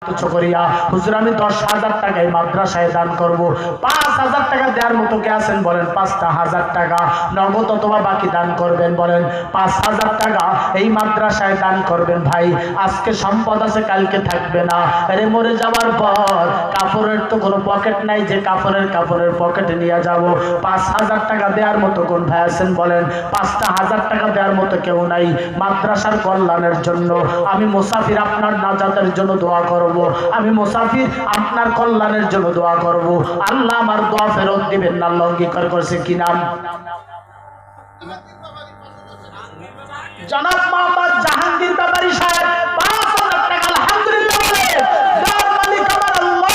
তুচ্ছ করিয়া হুজুর আমি 10,000 টাকা এই মাদ্রাসায় দান করব। 5,000 টাকা দেওয়ার মতো কে আছেন বলেন? 5,000 টাকা নগদ অথবা বাকি দান করবেন বলেন। 5,000 টাকা এই মাদ্রাসায় দান করবেন। ভাই আজকে সম্পদ আছে কালকে থাকবে না। আরে মরে যাওয়ার পর কাপড়ের তো কোনো পকেট নাই যে কাপড়ের পকেটে নিয়ে যাব। 5,000 টাকা দেওয়ার মতো কোন ভাই আছেন বলেন? 5,000 টাকা দেওয়ার মতো কেউ নাই। মাদ্রাসার কল্যাণের জন্য আমি মুসাফির আপনার নাজাতের জন্য দোয়া করব। আমি মুসাফির আপনার কল্যাণের জন্য দোয়া করব। আল্লাহ আমার দোয়া ফেরত দিবেন না। আল্লাহ অঙ্গীকার করেছে কি নাম? জনাব মোহাম্মদ জাহাঙ্গীর ব্যাপারী সাহেব 5,000 টাকা আলহামদুলিল্লাহ বলে দয়ার মালিক আমার আল্লাহ।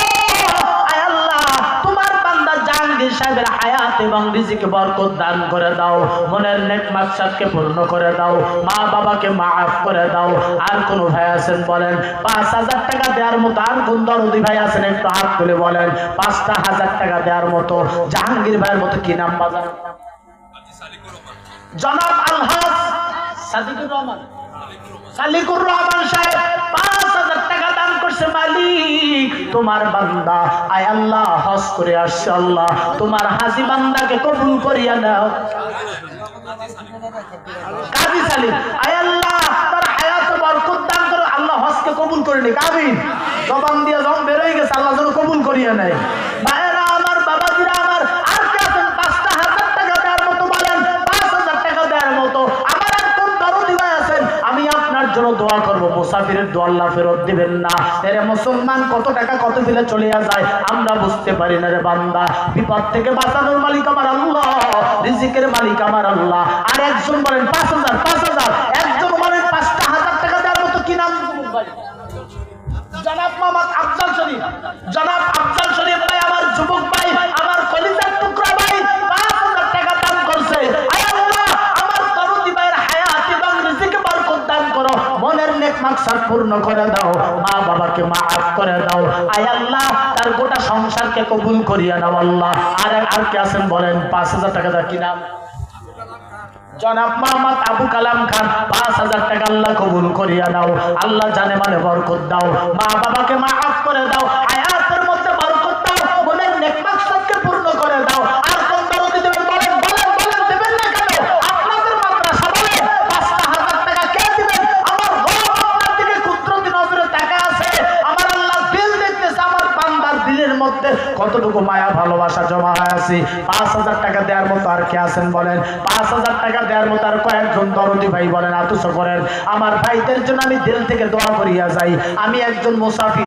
আয় আল্লাহ তোমার বান্দা জাহাঙ্গীর সাহেবের হায়াত এবং রিজিকে বরকত দান করে দাও। মনের নেক মাকসাদকে পূর্ণ করে দাও। মা বাবাকে মাফ করে দাও। আর কোন ভাই আছেন বলেন? 5,000 টাকা দেওয়ার মতো আর কোন দরদি ভাই আছেন? একটু হাত তুলে বলেন। 5,000 টাকা দেওয়ার মতো জাহাঙ্গীর ভাইয়ের মতো কি নাম বাজার? জনাব আলহাজ সাদিকুর রহমান সাহেব 5,000 টাকা দান করছে। মালিক তোমার বান্দা আয় আল্লাহ হজ করে আসছে। আল্লাহ তোমার হাজি বান্দাকে কবুল করিয়া নাও। কাজী সালিম আয় আল্লাহ তার হায়াতে বরকত দান করো। আল্লাহ হজকে কবুল করে নিক। আমিন। জবান দিয়ে যখন বের হয়ে গেছে আল্লাহ যেন কবুল করিয়া নেয়। ভাইয়েরা আমার, বাবাজিরা আমার, আর কে আছেন 5,000 টাকা দেওয়ার মতো বলেন? 5,000 টাকা দেওয়ার মতো আমার একজন দরদি ভাই আছেন। আমি আপনার জন্য দোয়া করব। মুসাফিরের দোয়া আল্লাহ ফেরত দিবেন না। এরে মুসলমান কত টাকা কত দিলে চলিয়া যায় আমরা বুঝতে পারি না রে বান্দা। বিপদ থেকে বাঁচানোর মালিক আমার আল্লাহ, রিজিকের মালিক আমার আল্লাহ। আর একজন বলেন 5,000 একজন বলেন 5,000 টাকা দেওয়ার মতো কি নাম? জনাব মোহাম্মদ আফজাল শরীফ। জনাব আফজাল শরীফ ভাই আমার যুবক ভাই, আমার কলিজার টুকরা ভাই 5,000 টাকা দান করছে। আয় আল্লাহ আমার দরদি ভাইয়ের হায়াত এবং রিজিকে বরকত দান করো। মনের নেক মাকসাদ পূর্ণ করে দাও। মা বাবাকে মাফ করে দাও। আয় আল্লাহ তার গোটা সংসারকে কবুল করিয়া নাও আল্লাহ। আর কে আছেন বলেন? 5,000 টাকা দেওয়ার কি নাম? জনাব মোহাম্মদ আবু কালাম খান 5,000 টাকা আল্লাহ কবুল করিয়া নাও। আল্লাহ জানে মানে বরকত দাও। মা বাবাকে মাফ করে দাও। হায়াতের মধ্যে বরকত দাও। মনের নেক মাকসাদকে পূর্ণ করে দাও। আর কোন দরদি দেবেন বলেন? দেবেন না কেন? আপনাদের মাদ্রাসা বলে 5,000 টাকা কে দিবেন? আমার রব আপনার দিকে কুদরতি নজরে তাকায় আছে। আমার আল্লাহ দিল দেখতেছে। আমার বান্দার দিলের মধ্যে কতটুকু মায়া ভালোবাসা জমা হয়ে আছে। 5,000 টাকা দেওয়ার মতো আর কে আছেন বলেন? 5,000 টাকা দেওয়ার মতো আর কয়েকজন দরদি ভাই বলেন? আতুস করেন। আমার ভাইদের জন্য আমি দিল থেকে দোয়া করিয়া যাই। আমি একজন মুসাফির।